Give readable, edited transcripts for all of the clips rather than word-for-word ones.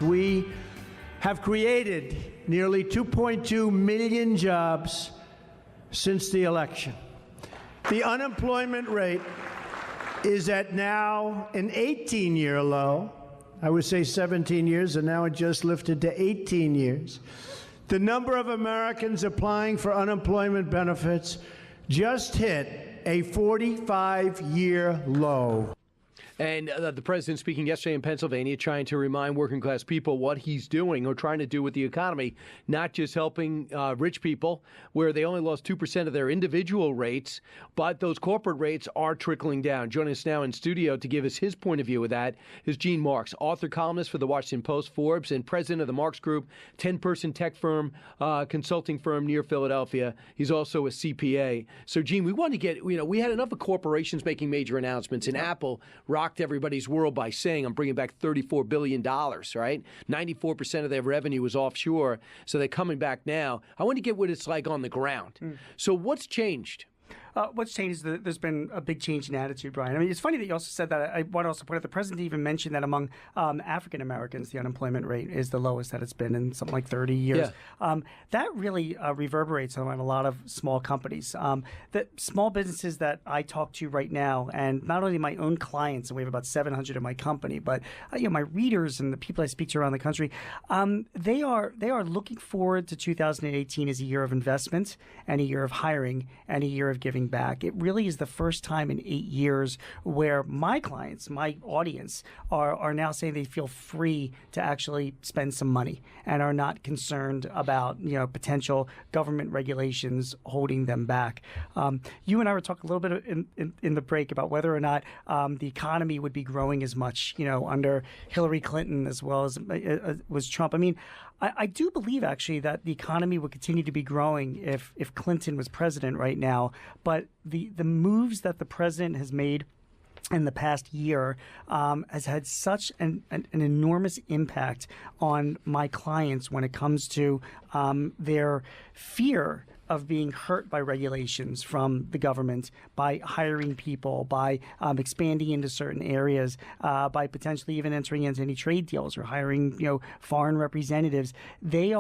We have created nearly 2.2 million jobs since the election. The unemployment rate is at now an 18-year low. I would say 17 years, and now it just lifted to 18 years. The number of Americans applying for unemployment benefits just hit a 45-year low. And the president speaking yesterday in Pennsylvania, trying to remind working class people what he's doing or trying to do with the economy, not just helping rich people where they only lost 2% of their individual rates, but those corporate rates are trickling down. Joining us now in studio to give us his point of view of that is Gene Marks, author, columnist for the Washington Post, Forbes, and president of the Marks Group, 10-person tech firm, consulting firm near Philadelphia. He's also a CPA. So, Gene, we want to get, we had enough of corporations making major announcements, and Apple rocked everybody's world by saying, I'm bringing back $34 billion, right? 94% of their revenue was offshore, so they're coming back now. I want to get what it's like on the ground. So what's changed? What's changed is there's been a big change in attitude, Brian. I mean, it's funny that you also said that. I want to also point out the president even mentioned that among African Americans, the unemployment rate is the lowest that it's been in something like 30 years. Yeah. That really reverberates on a lot of small companies. The small businesses that I talk to right now, and not only my own clients, and we have about 700 in my company, but my readers and the people I speak to around the country, they are looking forward to 2018 as a year of investment and a year of hiring and a year of giving back. It really is the first time in 8 years where my clients, my audience, are now saying they feel free to actually spend some money and are not concerned about potential government regulations holding them back. You and I were talking a little bit in the break about whether or not the economy would be growing as much under Hillary Clinton as well as was Trump. I mean, I do believe, actually, that the economy would continue to be growing if Clinton was president right now. But the moves that the president has made in the past year has had such an enormous impact on my clients when it comes to their fear of being hurt by regulations from the government, by hiring people, by expanding into certain areas, by potentially even entering into any trade deals or hiring, foreign representatives. They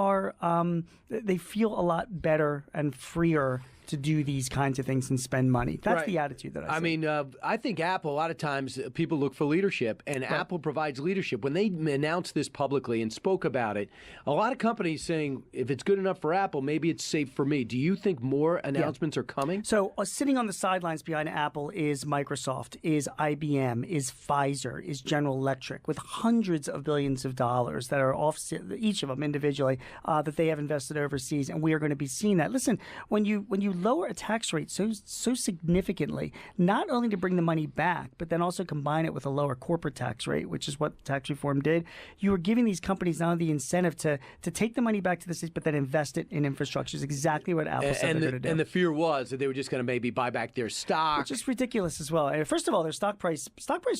feel a lot better and freer to do these kinds of things and spend money. That's right. The attitude that I see. I mean, I think Apple, a lot of times people look for leadership, and right. Apple provides leadership. When they announced this publicly and spoke about it, a lot of companies saying, if it's good enough for Apple, maybe it's safe for me. Do you think more announcements are coming? So sitting on the sidelines behind Apple is Microsoft, is IBM, is Pfizer, is General Electric, with hundreds of billions of dollars that are off, each of them individually, that they have invested overseas, and we are going to be seeing that. Listen, when you lower a tax rate so significantly, not only to bring the money back, but then also combine it with a lower corporate tax rate, which is what tax reform did, you are giving these companies now the incentive to take the money back to the states, but then invest it in infrastructure. Is exactly what Apple said they're going to do. And the fear was that they were just going to maybe buy back their stock. Which is ridiculous as well. First of all, their stock prices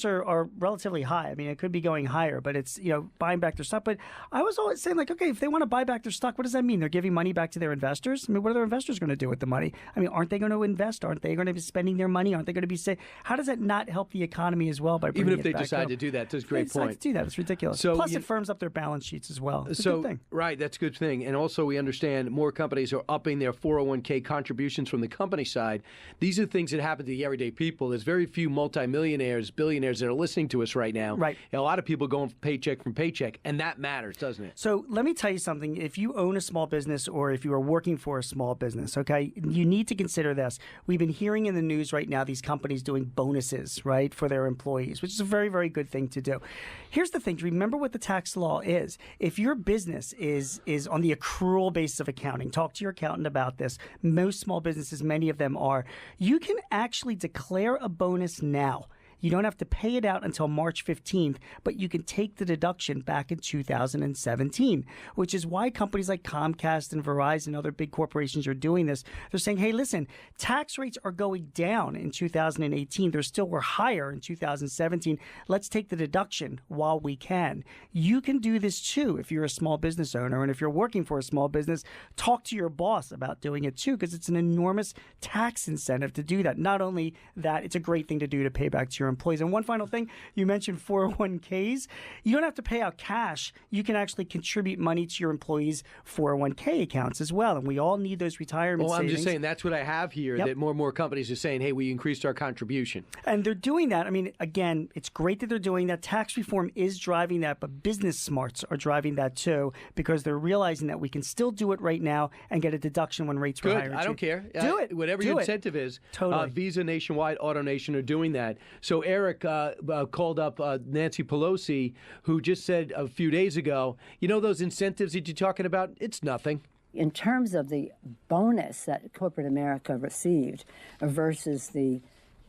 are relatively high. I mean, it could be going higher, but it's, buying back their stock. But I was always saying, okay, if they want to buy back their stock, what does that mean? They're giving money back to their investors? I mean, what are their investors going to do with the money? I mean, aren't they going to invest? Aren't they going to be spending their money? Aren't they going to be saying, how does that not help the economy as well by bringing even if it they back decide home? to do that? That's a great point. To do that, it's ridiculous. So Plus, it firms up their balance sheets as well. It's a good thing. Right, that's a good thing. And also, we understand more companies are upping their 401k contributions from the company side. These are things that happen to the everyday people. There's very few multimillionaires, billionaires that are listening to us right now. Right. And a lot of people going paycheck from paycheck, and that matters, doesn't it? So let me tell you something. If you own a small business or if you are working for a small business, okay, you need to consider this. We've been hearing in the news right now these companies doing bonuses, right, for their employees, which is a very, very good thing to do. Here's the thing. Remember what the tax law is. If your business is on the accrual basis of accounting, talk to your accountant about this. Most small businesses, many of them are. You can actually declare a bonus now. You don't have to pay it out until March 15th, but you can take the deduction back in 2017, which is why companies like Comcast and Verizon and other big corporations are doing this. They're saying, hey, listen, tax rates are going down in 2018. They still were higher in 2017. Let's take the deduction while we can. You can do this too if you're a small business owner, and if you're working for a small business, talk to your boss about doing it too, because it's an enormous tax incentive to do that. Not only that, it's a great thing to do to pay back to your your employees. And one final thing, you mentioned 401ks. You don't have to pay out cash. You can actually contribute money to your employees' 401k accounts as well. And we all need those retirement savings. I'm just saying that's what I have here, Yep. that more and more companies are saying, hey, we increased our contribution. And they're doing that. I mean, again, it's great that they're doing that. Tax reform is driving that, but business smarts are driving that too, because they're realizing that we can still do it right now and get a deduction when rates were Good. higher. I don't care. Do it. Whatever Do your it. incentive is. Totally. Visa, Nationwide, AutoNation are doing that. So Eric called up Nancy Pelosi, who just said a few days ago, you know those incentives that you're talking about? It's nothing. In terms of the bonus that corporate America received versus the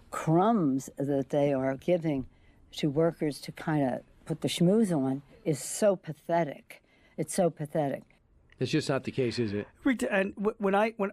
crumbs that they are giving to workers to kind of put the schmooze on is so pathetic. It's so pathetic. It's just not the case, is it? And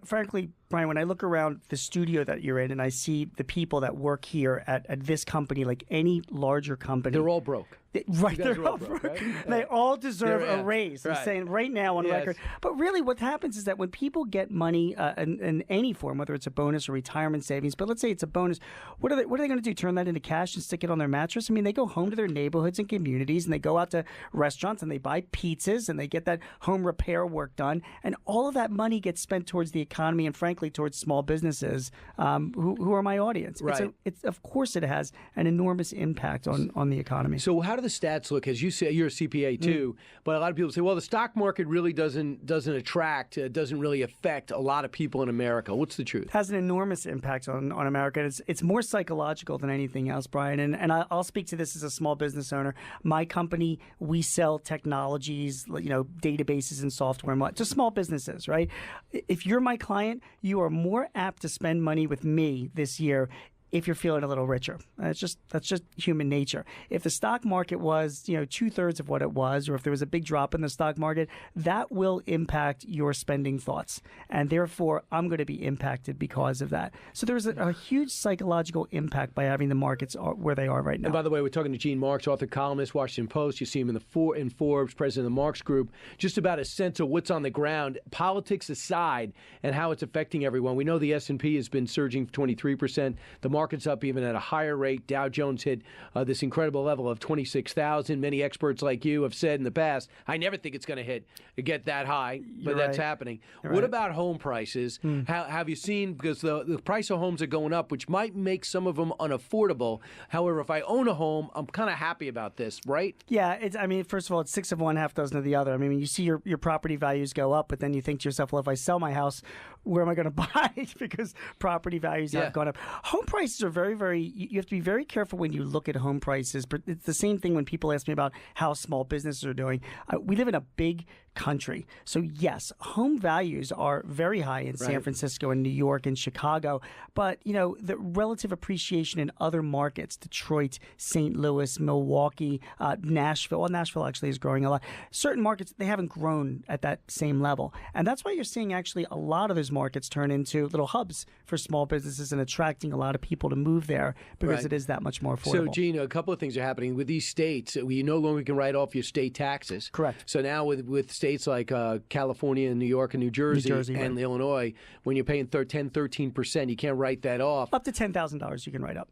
frankly, Brian, when I look around the studio that you're in and I see the people that work here at this company, like any larger company, They're all broke. Right, You guys they're are all all broke, broke. right? They all deserve Yeah, a raise. I'm right. saying right now on Yes. record. But really, what happens is that when people get money in any form, whether it's a bonus or retirement savings, but let's say it's a bonus, what are they going to do? Turn that into cash and stick it on their mattress? I mean, they go home to their neighborhoods and communities, and they go out to restaurants and they buy pizzas and they get that home repair work done, and all of that money gets spent towards the economy and, frankly, towards small businesses, who are my audience. Right. It's of course, it has an enormous impact on the economy. So how do the stats look? As you say, you're a CPA too, but a lot of people say, well, the stock market really doesn't attract, doesn't really affect a lot of people in America. What's the truth? Has an enormous impact on America. It's more psychological than anything else, Brian. And I'll speak to this as a small business owner. My company, we sell technologies, databases and software, to small businesses, right? If you're my client, you are more apt to spend money with me this year if you're feeling a little richer. That's just human nature. If the stock market was, 2/3 of what it was, or if there was a big drop in the stock market, that will impact your spending thoughts. And therefore, I'm going to be impacted because of that. So there's a huge psychological impact by having the markets where they are right now. And by the way, we're talking to Gene Marks, author, columnist, Washington Post. You see him in Forbes, president of the Marks Group. Just about a sense of what's on the ground, politics aside, and how it's affecting everyone. We know the S&P has been surging 23%. The market's up even at a higher rate. Dow Jones hit this incredible level of 26,000. Many experts like you have said in the past, I never think it's going to get that high, but You're that's right. happening. You're What right. about home prices? How have you seen, because the price of homes are going up, which might make some of them unaffordable. However, if I own a home, I'm kind of happy about this, right? Yeah, first of all, it's 6 of one, half dozen of the other. I mean, you see your property values go up, but then you think to yourself, well, if I sell my house, where am I going to buy? Because property values have gone up. Home prices are very, very, you have to be very careful when you look at home prices. But it's the same thing when people ask me about how small businesses are doing. We live in a big country. So yes, home values are very high in San Francisco and New York and Chicago, but the relative appreciation in other markets, Detroit, St. Louis, Milwaukee, Nashville. Well, Nashville actually is growing a lot. Certain markets, they haven't grown at that same level. And that's why you're seeing actually a lot of those markets turn into little hubs for small businesses and attracting a lot of people to move there because it is that much more affordable. So, Gene, a couple of things are happening with these states. You no longer can write off your state taxes. Correct. So now with states like California and New York and New Jersey and right. Illinois, when you're paying 13%, you can't write that off. Up to $10,000 you can write up.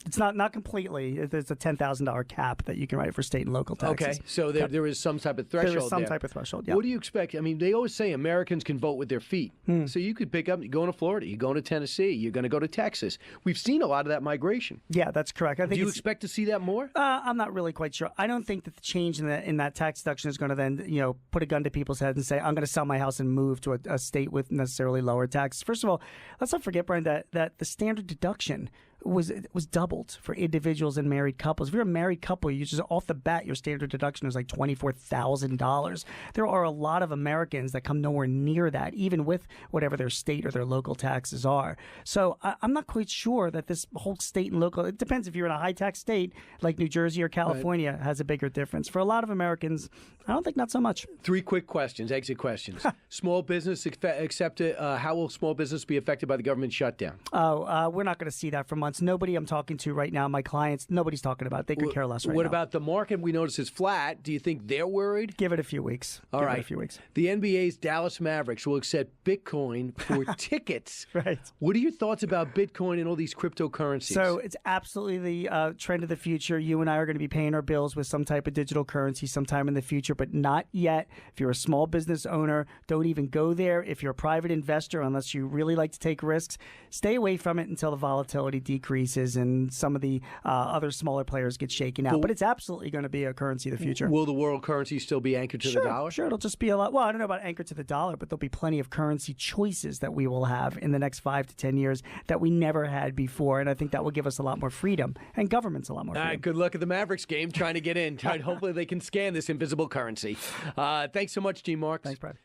It's not completely. There's a $10,000 cap that you can write for state and local taxes. Okay, so there is some type of threshold There is some there. type of threshold, yeah. What do you expect? I mean, they always say Americans can vote with their feet. So you could pick up, you're going to Florida, you're going to Tennessee, you're going to go to Texas. We've seen a lot of that migration. Yeah, that's correct. I think Do you expect to see that more? I'm not really quite sure. I don't think that the change in that tax deduction is going to then, put a gun to people's heads and say, I'm going to sell my house and move to a state with necessarily lower taxes. First of all, let's not forget, Brian, that the standard deduction was doubled for individuals and married couples. If you're a married couple, you just off the bat, your standard deduction is like $24,000. There are a lot of Americans that come nowhere near that, even with whatever their state or their local taxes are. So I'm not quite sure that this whole state and local, it depends if you're in a high tax state like New Jersey or California has a bigger difference. For a lot of Americans, I don't think not so much. 3 quick questions, exit questions. Small business accepted. How will small business be affected by the government shutdown? We're not going to see that from months. Nobody I'm talking to right now, my clients, nobody's talking about it. They could care less right now. What about the market we notice is flat? Do you think they're worried? Give it a few weeks. All Give right. it a few weeks. The NBA's Dallas Mavericks will accept Bitcoin for tickets. Right. What are your thoughts about Bitcoin and all these cryptocurrencies? So it's absolutely the trend of the future. You and I are going to be paying our bills with some type of digital currency sometime in the future, but not yet. If you're a small business owner, don't even go there. If you're a private investor, unless you really like to take risks, stay away from it until the volatility decreases and some of the other smaller players get shaken out. But it's absolutely going to be a currency of the future. Will the world currency still be anchored to the dollar? Sure, it'll just be a lot. Well, I don't know about anchored to the dollar, but there'll be plenty of currency choices that we will have in the next 5 to 10 years that we never had before. And I think that will give us a lot more freedom and governments a lot more freedom. All right, good luck at the Mavericks game trying to get in. Hopefully they can scan this invisible currency. Thanks so much, G. Marks. Thanks, Brad.